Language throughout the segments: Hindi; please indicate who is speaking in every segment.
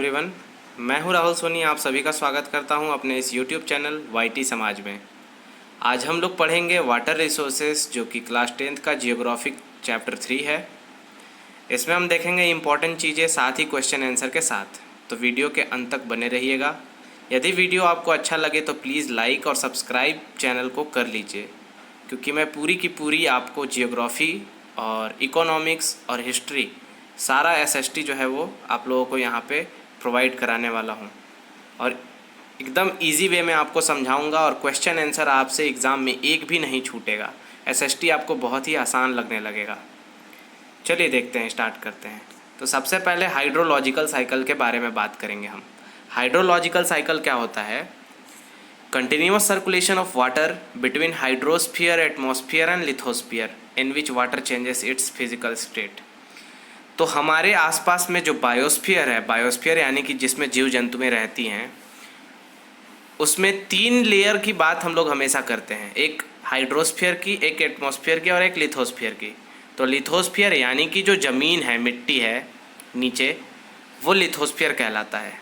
Speaker 1: एवरीवन, मैं हूं राहुल सोनी। आप सभी का स्वागत करता हूं अपने इस यूट्यूब चैनल वाईटी समाज में। आज हम लोग पढ़ेंगे वाटर रिसोर्सेज, जो कि क्लास 10th का जियोग्राफिक चैप्टर 3 है। इसमें हम देखेंगे इंपॉर्टेंट चीज़ें, साथ ही क्वेश्चन आंसर के साथ। तो वीडियो के अंत तक बने रहिएगा। यदि वीडियो आपको अच्छा लगे तो प्लीज़ लाइक और सब्सक्राइब चैनल को कर लीजिए, क्योंकि मैं पूरी की पूरी आपको जियोग्राफी और इकोनॉमिक्स और हिस्ट्री सारा एसएसटी जो है वो आप लोगों को यहाँ पे प्रोवाइड कराने वाला हूँ। और एकदम इजी वे में आपको समझाऊंगा और क्वेश्चन आंसर आपसे एग्ज़ाम में एक भी नहीं छूटेगा। एसएसटी आपको बहुत ही आसान लगने लगेगा। चलिए देखते हैं, स्टार्ट करते हैं। तो सबसे पहले हाइड्रोलॉजिकल साइकिल के बारे में बात करेंगे हम। हाइड्रोलॉजिकल साइकिल क्या होता है? Continuous circulation of water between hydrosphere, atmosphere and lithosphere in which water changes it's physical state. तो हमारे आसपास में जो बायोस्फीयर है, बायोस्फीयर यानी कि जिसमें जीव जंतुएं रहती हैं, उसमें 3 लेयर की बात हम लोग हमेशा करते हैं। एक हाइड्रोस्फीयर की, एक एटमॉस्फेयर की और एक लिथोस्फीयर की। तो लिथोस्फीयर यानी कि जो ज़मीन है, मिट्टी है नीचे, वो लिथोस्फीयर कहलाता है।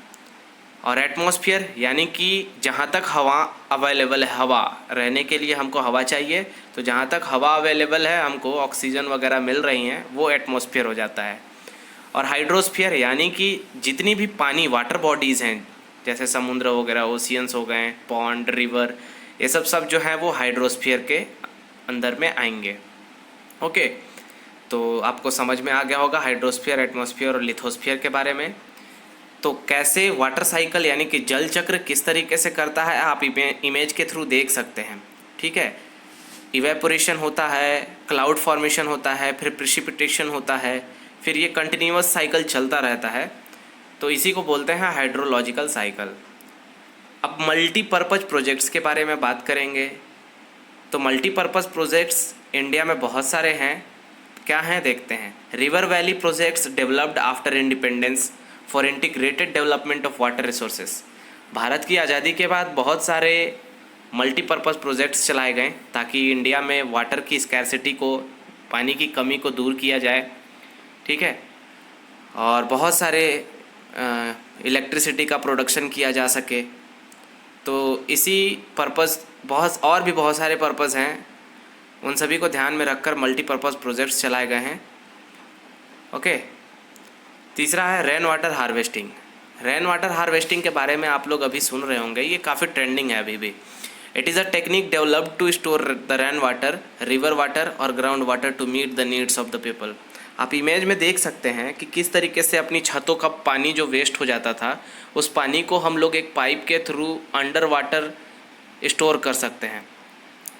Speaker 1: और एटमॉस्फेयर यानी कि जहाँ तक हवा अवेलेबल है, हवा रहने के लिए हमको हवा चाहिए, तो जहाँ तक हवा अवेलेबल है, हमको ऑक्सीजन वगैरह मिल रही हैं, वो एटमॉस्फेयर हो जाता है। और हाइड्रोस्फीयर यानी कि जितनी भी पानी वाटर बॉडीज़ हैं, जैसे समुद्र वगैरह, ओशियंस हो गए, पॉन्ड, रिवर, ये सब जो है वो हाइड्रोस्फीयर के अंदर में आएंगे। ओके, तो आपको समझ में आ गया होगा हाइड्रोस्फीयर, एटमॉस्फेयर और लिथोस्फीयर के बारे में। तो कैसे वाटर साइकिल यानी कि जल चक्र किस तरीके से करता है, आप इमेज के थ्रू देख सकते हैं। ठीक है, इवेपोरेशन होता है, क्लाउड फॉर्मेशन होता है, फिर प्रिसिपिटेशन होता है, फिर ये कंटिन्यूअस साइकिल चलता रहता है। तो इसी को बोलते हैं हाइड्रोलॉजिकल साइकिल। अब मल्टीपर्पज़ प्रोजेक्ट्स के बारे में बात करेंगे। तो मल्टीपर्पज़ प्रोजेक्ट्स इंडिया में बहुत सारे हैं। क्या हैं देखते हैं। River valley projects developed after independence for integrated development of water resources. Bharat की आज़ादी के बाद बहुत सारे मल्टीपर्पज़ प्रोजेक्ट्स चलाए गए ताकि इंडिया में वाटर की स्कैरसिटी को, पानी की कमी को दूर किया जाए। ठीक है, और बहुत सारे इलेक्ट्रिसिटी का प्रोडक्शन किया जा सके। तो इसी पर्पज़, बहुत सारे पर्पज़ हैं, उन सभी को ध्यान में रखकर मल्टीपर्पज़ प्रोजेक्ट्स चलाए गए हैं। ओके, तीसरा है rain water harvesting. Rain water harvesting के बारे में आप लोग अभी सुन रहे होंगे, ये काफ़ी ट्रेंडिंग है अभी भी। It is a technique developed to store the rain water, river water और ground water to meet the needs of the people. आप इमेज में देख सकते हैं कि किस तरीके से अपनी छतों का पानी जो वेस्ट हो जाता था, उस पानी को हम लोग एक पाइप के थ्रू अंडर वाटर स्टोर कर सकते हैं।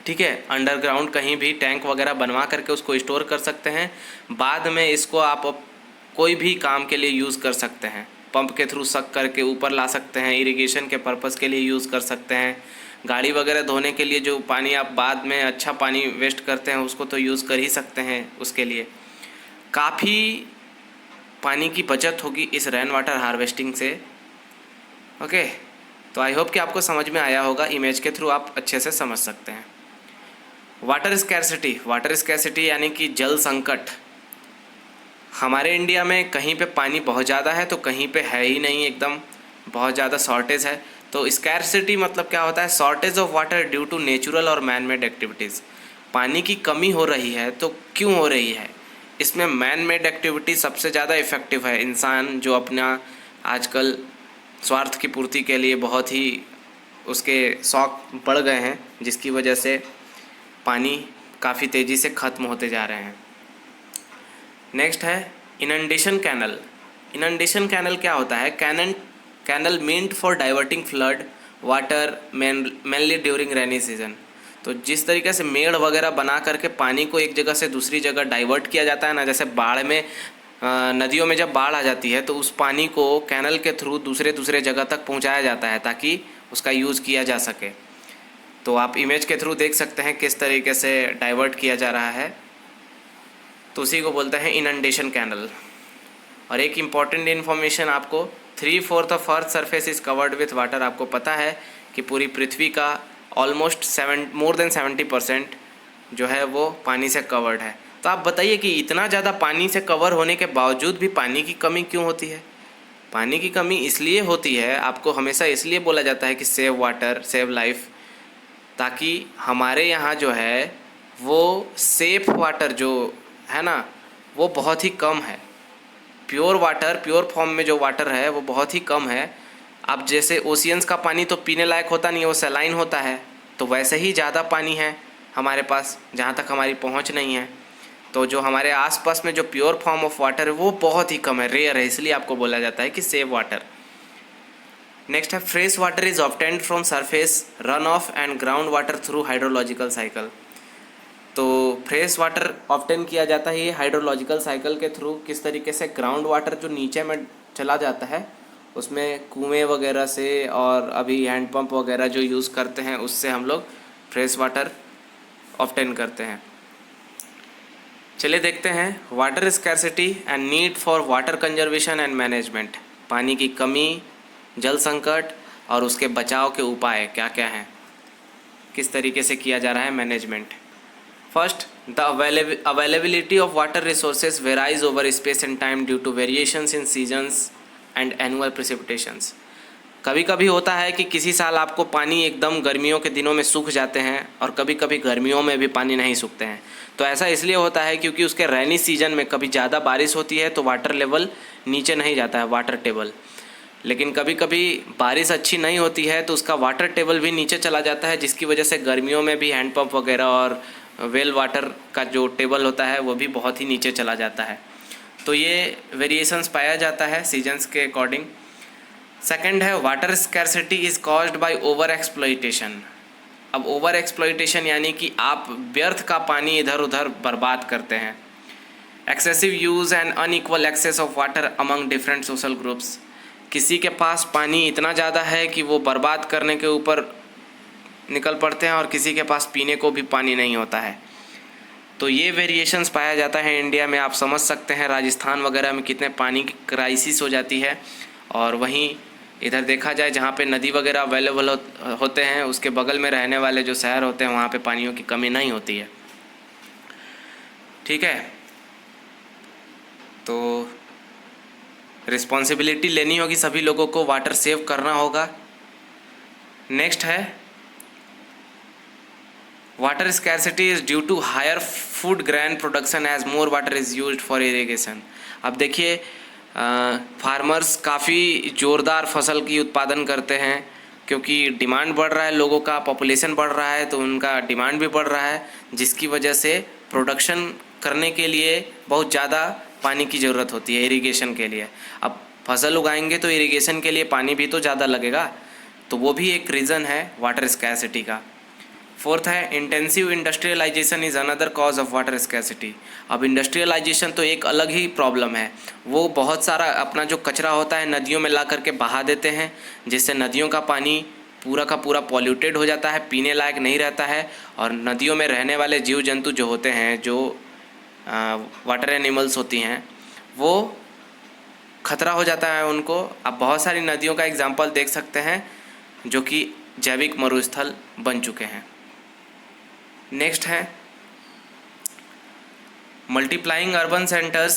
Speaker 1: ठीक है, अंडरग्राउंड कहीं भी टैंक वगैरह बनवा करके उसको स्टोर कर सकते हैं। बाद में इसको आप कोई भी काम के लिए यूज़ कर सकते हैं। पंप के थ्रू सक करके ऊपर ला सकते हैं, इरिगेशन के पर्पज़ के लिए यूज़ कर सकते हैं। गाड़ी वगैरह धोने के लिए जो पानी आप बाद में अच्छा पानी वेस्ट करते हैं, उसको तो यूज़ कर ही सकते हैं। उसके लिए काफ़ी पानी की बचत होगी इस रेन वाटर हार्वेस्टिंग से। ओके, तो आई होप कि आपको समझ में आया होगा। इमेज के थ्रू आप अच्छे से समझ सकते हैं। वाटर स्कैरसिटी, वाटर स्कैरसिटी यानी कि जल संकट। हमारे इंडिया में कहीं पे पानी बहुत ज़्यादा है तो कहीं पे है ही नहीं, एकदम बहुत ज़्यादा शॉर्टेज है। तो स्कैरसिटी मतलब क्या होता है? Shortage of water due to natural और मैन मेड एक्टिविटीज़। पानी की कमी हो रही है तो क्यों हो रही है? इसमें मैन मेड एक्टिविटी सबसे ज़्यादा इफ़ेक्टिव है। इंसान जो अपना आजकल स्वार्थ की पूर्ति के लिए बहुत ही उसके शौक बढ़ गए हैं, जिसकी वजह से पानी काफ़ी तेज़ी से ख़त्म होते जा रहे हैं। नेक्स्ट है इनंडेशन कैनल। इनंडेशन कैनल क्या होता है? Canal meant for diverting flood water mainly during rainy season. तो जिस तरीके से मेड़ वगैरह बना करके पानी को एक जगह से दूसरी जगह डाइवर्ट किया जाता है ना, जैसे बाढ़ में, नदियों में जब बाढ़ आ जाती है तो उस पानी को कैनल के थ्रू दूसरे जगह तक पहुंचाया जाता है ताकि उसका यूज़ किया जा सके। तो आप इमेज के थ्रू देख सकते हैं किस तरीके से डाइवर्ट किया जा रहा है। तो उसी को बोलते हैं इनंडेशन कैनल। और एक इम्पॉर्टेंट इन्फॉर्मेशन आपको, 3/4 of earth surface is covered with water. आपको पता है कि पूरी पृथ्वी का ऑलमोस्ट मोर देन 70% जो है वो पानी से कवर्ड है। तो आप बताइए कि इतना ज़्यादा पानी से कवर होने के बावजूद भी पानी की कमी क्यों होती है? पानी की कमी इसलिए होती है, आपको हमेशा इसलिए बोला जाता है कि सेव वाटर सेव लाइफ, ताकि हमारे यहाँ जो है वो सेफ वाटर जो है ना वो बहुत ही कम है। प्योर वाटर, प्योर फॉर्म में जो वाटर है वो बहुत ही कम है। अब जैसे ओशियंस का पानी तो पीने लायक होता नहीं है, वो सलाइन होता है, तो वैसे ही ज़्यादा पानी है हमारे पास जहाँ तक हमारी पहुँच नहीं है। तो जो हमारे आसपास में जो प्योर फॉर्म ऑफ वाटर है वो बहुत ही कम है, रेयर है, इसलिए आपको बोला जाता है कि सेव वाटर। नेक्स्ट है fresh water is obtained from surface run of and ground water through hydrological cycle. तो फ्रेश वाटर ऑब्टेन किया जाता है ये हाइड्रोलॉजिकल साइकिल के थ्रू। किस तरीके से? ग्राउंड वाटर जो नीचे में चला जाता है उसमें कुएं वगैरह से, और अभी हैंडपम्प वगैरह जो यूज़ करते हैं उससे हम लोग फ्रेश वाटर ऑब्टेन करते हैं। चलिए देखते हैं water scarcity and need for water conservation and management. पानी की कमी, जल संकट और उसके बचाव के उपाय क्या क्या हैं, किस तरीके से किया जा रहा है management. First, the availability of water resources varies over space and time due to variations in seasons and annual precipitations. कभी कभी होता है कि किसी साल आपको पानी एकदम गर्मियों के दिनों में सूख जाते हैं और कभी कभी गर्मियों में भी पानी नहीं सूखते हैं। तो ऐसा इसलिए होता है क्योंकि उसके रेनी सीजन में कभी ज़्यादा बारिश होती है तो वाटर लेवल नीचे नहीं जाता है, वाटर टेबल। लेकिन कभी कभी बारिश अच्छी नहीं होती है तो उसका वाटर टेबल भी नीचे चला जाता है, जिसकी वजह से गर्मियों में भी हैंडपम्प वगैरह और वेल वाटर का जो टेबल होता है वो भी बहुत ही नीचे चला जाता है। तो ये वेरिएशंस पाया जाता है सीजन्स के अकॉर्डिंग। सेकंड है water scarcity is caused by over exploitation. अब ओवर एक्सप्लॉइटेशन यानी कि आप व्यर्थ का पानी इधर उधर बर्बाद करते हैं। Excessive use and unequal access of water among different social groups. किसी के पास पानी इतना ज़्यादा है कि वो बर्बाद करने के ऊपर निकल पड़ते हैं और किसी के पास पीने को भी पानी नहीं होता है। तो ये वेरिएशंस पाया जाता है इंडिया में। आप समझ सकते हैं राजस्थान वगैरह में कितने पानी की क्राइसिस हो जाती है, और वहीं इधर देखा जाए जहाँ पे नदी वगैरह अवेलेबल होते हैं उसके बगल में रहने वाले जो शहर होते हैं वहाँ पे पानियों की कमी नहीं होती है। ठीक है, तो रिस्पॉन्सिबिलिटी लेनी होगी सभी लोगों को, वाटर सेव करना होगा। नेक्स्ट है water scarcity is due to higher food grain production as more water is used for irrigation. अब देखिए फार्मर्स काफ़ी ज़ोरदार फसल की उत्पादन करते हैं क्योंकि डिमांड बढ़ रहा है, लोगों का पॉपुलेशन बढ़ रहा है तो उनका डिमांड भी बढ़ रहा है, जिसकी वजह से प्रोडक्शन करने के लिए बहुत ज़्यादा पानी की ज़रूरत होती है इरिगेशन के लिए। अब फसल उगाएंगे तो इरिगेशन के लिए पानी भी तो ज़्यादा लगेगा, तो वो भी एक रीज़न है वाटर स्कैर्सिटी का। फोर्थ है intensive industrialisation is another cause of water scarcity. अब इंडस्ट्रियलाइजेशन तो एक अलग ही प्रॉब्लम है। वो बहुत सारा अपना जो कचरा होता है नदियों में ला करके बहा देते हैं, जिससे नदियों का पानी पूरा का पूरा पॉल्यूटेड हो जाता है, पीने लायक नहीं रहता है। और नदियों में रहने वाले जीव जंतु जो होते हैं, जो वाटर एनिमल्स होती हैं, वो खतरा हो जाता है उनको। अब बहुत सारी नदियों का एग्जाम्पल देख सकते हैं जो कि जैविक मरुस्थल बन चुके हैं। नेक्स्ट है multiplying urban centres,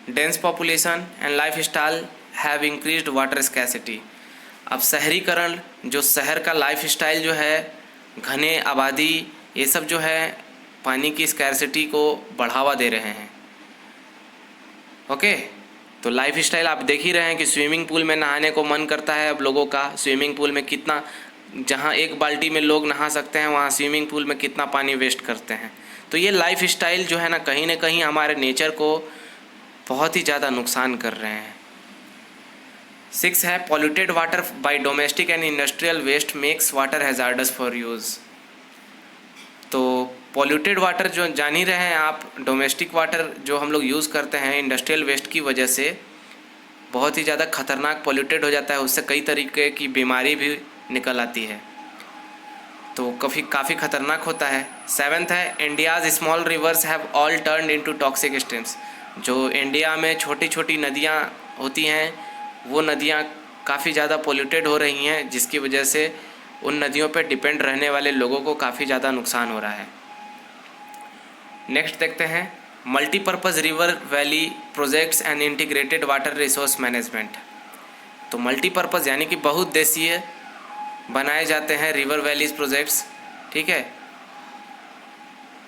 Speaker 1: dense population and life style have increased water scarcity. अब शहरीकरण, जो शहर का लाइफ स्टाइल जो है, घने आबादी, ये सब जो है पानी की स्कैर्सिटी को बढ़ावा दे रहे हैं। ओके, तो लाइफ स्टाइल आप देख ही रहे हैं कि स्विमिंग पूल में नहाने को मन करता है अब लोगों का। स्विमिंग पूल में कितना, जहाँ एक बाल्टी में लोग नहा सकते हैं वहाँ स्विमिंग पूल में कितना पानी वेस्ट करते हैं। तो ये लाइफ स्टाइल जो है ना कहीं हमारे नेचर को बहुत ही ज़्यादा नुकसान कर रहे हैं। 6 है polluted water by domestic and industrial waste makes water hazardous for use. तो पॉल्यूटेड वाटर जो जान ही रहे हैं आप, डोमेस्टिक वाटर जो हम लोग यूज़ करते हैं इंडस्ट्रियल वेस्ट की वजह से बहुत ही ज़्यादा खतरनाक पॉल्यूटेड हो जाता है, उससे कई तरीके की बीमारी भी निकल आती है, तो काफ़ी खतरनाक होता है। 7th है India's small reverse have all turn into toxic streams. जो इंडिया में छोटी छोटी नदियाँ होती हैं वो नदियाँ काफ़ी ज़्यादा पोल्यूटेड हो रही हैं, जिसकी वजह से उन नदियों पर डिपेंड रहने वाले लोगों को काफ़ी ज़्यादा नुकसान हो रहा है। नेक्स्ट देखते हैं multipurpose river valley projects and integrated water resource management. तो मल्टीपर्पज़ यानी कि बहुउद्देशीय बनाए जाते हैं रिवर वैलीज प्रोजेक्ट्स, ठीक है,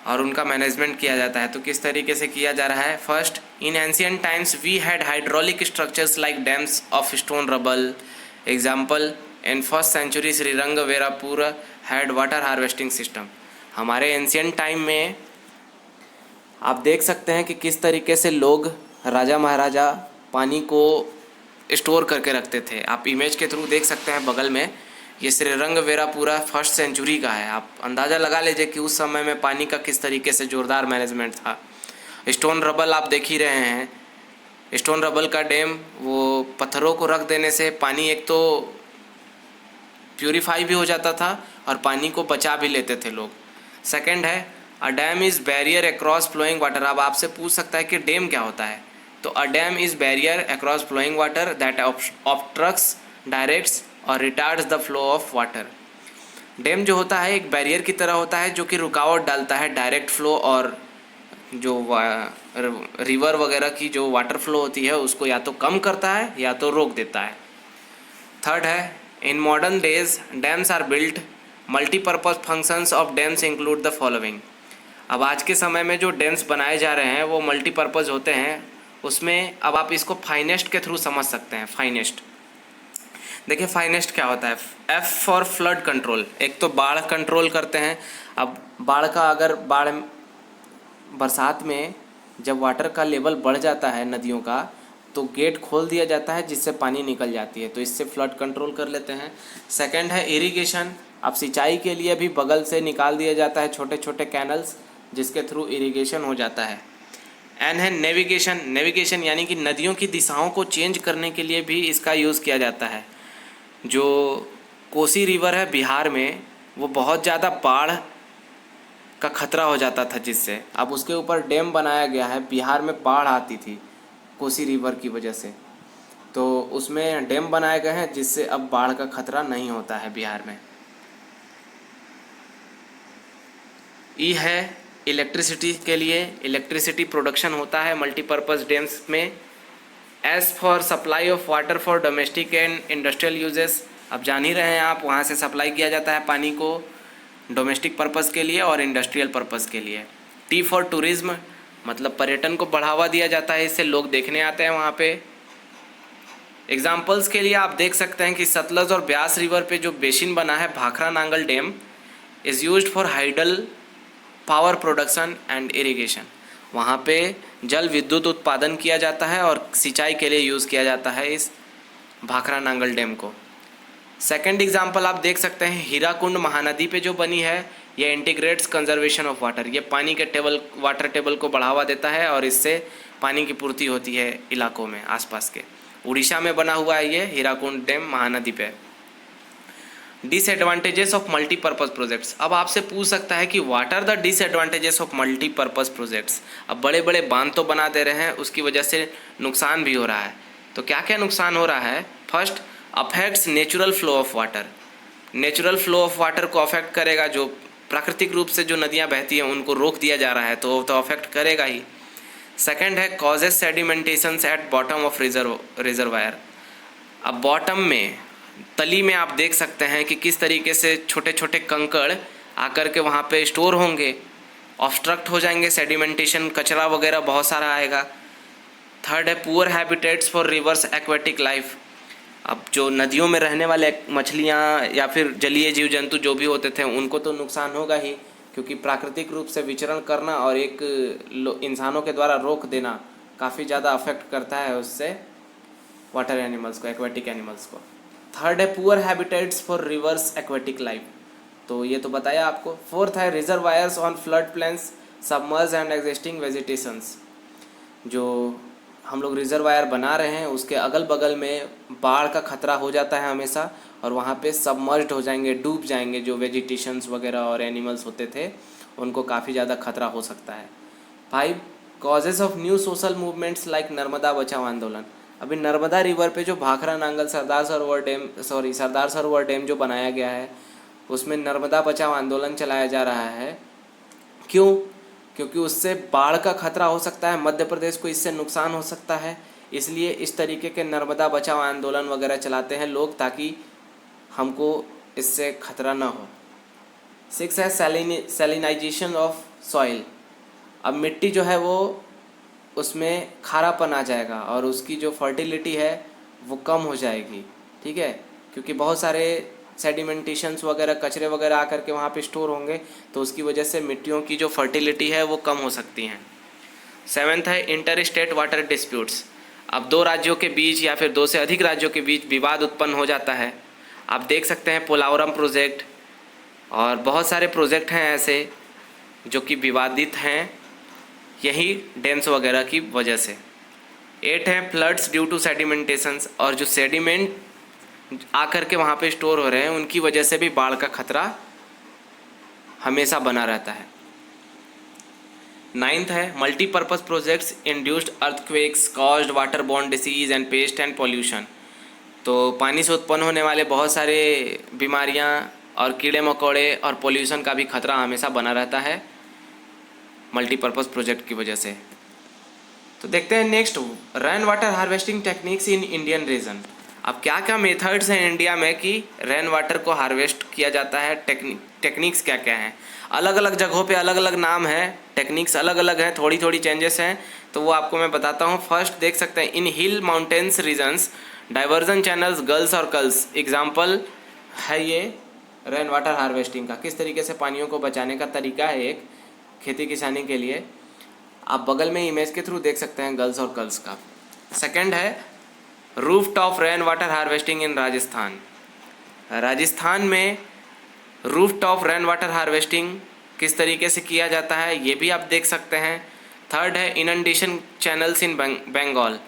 Speaker 1: और उनका मैनेजमेंट किया जाता है। तो किस तरीके से किया जा रहा है? First, in ancient times we had hydraulic structures like dams of stone rubble. Example, in first century Shringaverapura had water harvesting system. हमारे एंशियंट टाइम में आप देख सकते हैं कि किस तरीके से लोग, राजा महाराजा, पानी को स्टोर करके रखते थे। आप इमेज के थ्रू देख सकते हैं बगल में, ये श्रीरंगवेरापुरा फर्स्ट सेंचुरी का है। आप अंदाज़ा लगा लीजिए कि उस समय में पानी का किस तरीके से ज़ोरदार मैनेजमेंट था। स्टोन रबल आप देख ही रहे हैं, स्टोन रबल का डैम, वो पत्थरों को रख देने से पानी एक तो प्यूरिफाई भी हो जाता था और पानी को बचा भी लेते थे लोग। सेकंड है, a dam is barrier across flowing water. अब आपसे पूछ सकता है कि डैम क्या होता है? तो a dam is barrier across flowing water that obstructs, directs और retards the flow of water. Dam जो होता है एक बैरियर की तरह होता है जो कि रुकावट डालता है डायरेक्ट फ्लो और जो रिवर वगैरह की जो वाटर फ्लो होती है उसको या तो कम करता है या तो रोक देता है। थर्ड है, in modern days dams are built, multipurpose functions of dams include the following. अब आज के समय में जो डैम्स बनाए जा रहे हैं वो मल्टीपर्पज़ होते हैं। उसमें अब आप इसको फाइनेस्ट के थ्रू समझ सकते हैं। फाइनेस्ट, देखिए फाइनेस्ट क्या होता है? F for flood control. एक तो बाढ़ कंट्रोल करते हैं। अब बाढ़ का, अगर बाढ़ बरसात में जब वाटर का लेवल बढ़ जाता है नदियों का, तो गेट खोल दिया जाता है जिससे पानी निकल जाती है, तो इससे फ्लड कंट्रोल कर लेते हैं। सेकंड है इरिगेशन। अब सिंचाई के लिए भी बगल से निकाल दिया जाता है छोटे छोटे कैनल्स जिसके थ्रू इरिगेशन हो जाता है। एन है नेविगेशन। नेविगेशन यानी कि नदियों की दिशाओं को चेंज करने के लिए भी इसका यूज़ किया जाता है। जो कोसी रिवर है बिहार में, वो बहुत ज़्यादा बाढ़ का खतरा हो जाता था, जिससे अब उसके ऊपर डैम बनाया गया है। बिहार में बाढ़ आती थी कोसी रिवर की वजह से, तो उसमें डैम बनाए गए हैं जिससे अब बाढ़ का खतरा नहीं होता है बिहार में। ई है इलेक्ट्रिसिटी के लिए, इलेक्ट्रिसिटी प्रोडक्शन होता है मल्टीपर्पज़ डैम्स में। S for supply of water for domestic and industrial uses. अब जान ही रहे हैं आप, वहाँ से सप्लाई किया जाता है पानी को डोमेस्टिक पर्पज़ के लिए और इंडस्ट्रियल पर्पज़ के लिए। टी फॉर टूरिज्म, मतलब पर्यटन को बढ़ावा दिया जाता है, इससे लोग देखने आते हैं वहाँ पे। एग्जाम्पल्स के लिए आप देख सकते हैं कि सतलज और ब्यास रिवर पे जो बेसिन बना है Bhakra Nangal dam is used for hydel power production and irrigation. वहाँ पे जल विद्युत उत्पादन किया जाता है और सिंचाई के लिए यूज़ किया जाता है इस भाखरा नांगल डैम को। सेकंड एग्जांपल आप देख सकते हैं हीराकुंड महानदी पे जो बनी है, ये इंटीग्रेट्स कंजर्वेशन ऑफ वाटर। ये पानी के वाटर टेबल को बढ़ावा देता है और इससे पानी की पूर्ति होती है इलाकों में आसपास के। उड़ीसा में बना हुआ है ये हीराकुंड डैम महानदी पे। Disadvantages of multipurpose projects. अब आपसे पूछ सकता है कि what are the disadvantages of multipurpose projects. अब बड़े बड़े बांध तो बना दे रहे हैं, उसकी वजह से नुकसान भी हो रहा है। तो क्या क्या नुकसान हो रहा है? First, affects natural flow of water. Natural flow of water को अफेक्ट करेगा। जो प्राकृतिक रूप से जो नदियाँ बहती हैं उनको रोक दिया जा रहा है, तो अफेक्ट करेगा ही। सेकेंड है causes sedimentations at bottom of reservoir. अब बॉटम में, तली में आप देख सकते हैं कि किस तरीके से छोटे छोटे कंकड़ आकर के वहाँ पे स्टोर होंगे, ऑब्स्ट्रक्ट हो जाएंगे, सेडिमेंटेशन, कचरा वगैरह बहुत सारा आएगा। थर्ड है poor habitats for reverse aquatic life. अब जो नदियों में रहने वाले मछलियाँ या फिर जलीय जीव जंतु जो भी होते थे उनको तो नुकसान होगा ही, क्योंकि प्राकृतिक रूप से विचरण करना और एक इंसानों के द्वारा रोक देना काफ़ी ज़्यादा अफेक्ट करता है उससे वाटर एनिमल्स को, एक्वेटिक एनिमल्स को। थर्ड है poor habitats for reverse aquatic life, तो ये तो बताया आपको। फोर्थ है reservoirs on flood plains submerge and existing vegetations. जो हम लोग रिजर्वायर बना रहे हैं उसके अगल बगल में बाढ़ का खतरा हो जाता है हमेशा, और वहाँ पे सबमर्ज्ड हो जाएंगे, डूब जाएंगे। जो वेजिटेशंस वगैरह और एनिमल्स होते थे उनको काफ़ी ज़्यादा खतरा हो सकता है। 5 causes of new social movements like Narmada बचाओ आंदोलन। अभी नर्मदा रिवर पे जो भाखरा नांगल सरदार सरोवर डैम जो बनाया गया है उसमें नर्मदा बचाओ आंदोलन चलाया जा रहा है। क्यों? क्योंकि उससे बाढ़ का खतरा हो सकता है, मध्य प्रदेश को इससे नुकसान हो सकता है। इसलिए इस तरीके के नर्मदा बचाओ आंदोलन वगैरह चलाते हैं लोग, ताकि हमको इससे खतरा ना हो। 6 है सैलिनाइजेशन ऑफ सॉइल। अब मिट्टी जो है वो उसमें खारापन आ जाएगा और उसकी जो फर्टिलिटी है वो कम हो जाएगी, ठीक है, क्योंकि बहुत सारे सेडिमेंटेशंस वगैरह कचरे वगैरह आकर के वहाँ पे स्टोर होंगे, तो उसकी वजह से मिट्टियों की जो फर्टिलिटी है वो कम हो सकती हैं। 7 है इंटर स्टेट वाटर डिस्प्यूट्स। अब 2 राज्यों के बीच या फिर 2 से अधिक राज्यों के बीच विवाद उत्पन्न हो जाता है। आप देख सकते हैं पोलावरम प्रोजेक्ट और बहुत सारे प्रोजेक्ट हैं ऐसे जो कि विवादित हैं, यही डैम्स वगैरह की वजह से। 8 है फ्लड्स ड्यू टू सेडिमेंटेशंस, और जो सेडिमेंट आकर के वहाँ पे स्टोर हो रहे हैं उनकी वजह से भी बाढ़ का खतरा हमेशा बना रहता है। 9 है multipurpose projects induced earthquakes caused water borne disease and paste and pollution. तो पानी से उत्पन्न होने वाले बहुत सारे बीमारियां और कीड़े मकोड़े और पोल्यूशन का भी खतरा हमेशा बना रहता है मल्टीपर्पज़ प्रोजेक्ट की वजह से। तो देखते हैं next, rain water harvesting techniques in Indian reason. अब क्या क्या मेथड्स हैं इंडिया में कि रेन वाटर को हार्वेस्ट किया जाता है, टेक्निक्स क्या क्या हैं। अलग अलग जगहों पे अलग अलग नाम है, टेक्निक्स अलग अलग हैं, थोड़ी थोड़ी चेंजेस हैं, तो वो आपको मैं बताता हूँ। फर्स्ट देख सकते हैं, in hill mountains regions diversion channels guls और कल्स। एग्जाम्पल है ये रेन वाटर हार्वेस्टिंग का, किस तरीके से पानियों को बचाने का तरीका है एक खेती किसानी के लिए। आप बगल में इमेज के थ्रू देख सकते हैं गर्ल्स और कल्स का। सेकंड है roof top rain water harvesting in Rajasthan. Rajasthan में roof top rain water harvesting किस तरीके से किया जाता है ये भी आप देख सकते हैं। थर्ड है इनंडेशन चैनल्स इन बंगाल।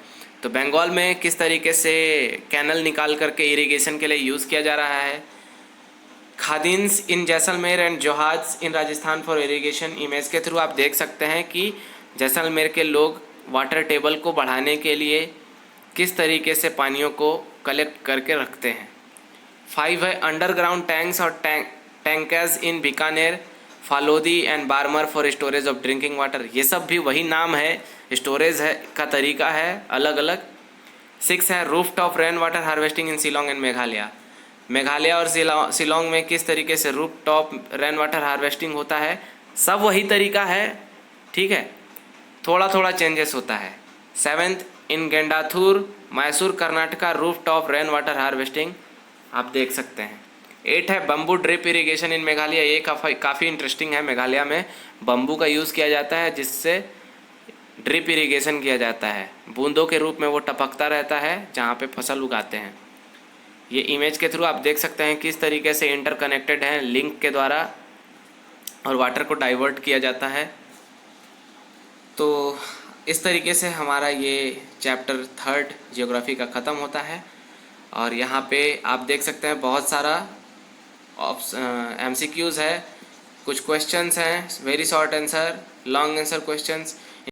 Speaker 1: तो बंगाल में किस तरीके से कैनल निकाल करके इरिगेशन के लिए यूज़ किया जा रहा है। खादिन्स इन जैसलमेर एंड जोहाज in Rajasthan for irrigation. Image के थ्रू आप देख सकते हैं कि जैसलमेर के लोग वाटर टेबल को बढ़ाने के लिए किस तरीके से पानियों को कलेक्ट करके रखते हैं। 5 है अंडरग्राउंड टैंक्स और tankers in Bikaner Phalodi and Barmer for storage of drinking water. ये सब भी वही नाम है, स्टोरेज है का तरीका है अलग अलग। 6 है roof top rain water harvesting in Shillong and Meghalaya. Meghalaya और शिलोंग में किस तरीके से roof top rain water harvesting होता है, सब वही तरीका है, ठीक है, थोड़ा थोड़ा चेंजेस होता है। 7th in Gendathur Mysore Karnataka roof top rain water harvesting आप देख सकते हैं। 8 है bamboo drip irrigation in Meghalaya. ये काफ़ी इंटरेस्टिंग है, मेघालय में बम्बू का यूज़ किया जाता है जिससे ड्रिप इरिगेशन किया जाता है, बूंदों के रूप में वो टपकता रहता है जहाँ पे फसल उगाते हैं। ये इमेज के थ्रू आप देख सकते हैं किस तरीके से इंटरकनेक्टेड हैं लिंक के द्वारा और वाटर को डाइवर्ट किया जाता है। तो इस तरीके से हमारा ये चैप्टर 3 जियोग्राफी का ख़त्म होता है। और यहाँ पे आप देख सकते हैं बहुत सारा MCQs है, कुछ क्वेश्चंस हैं, very short answer, long answer questions.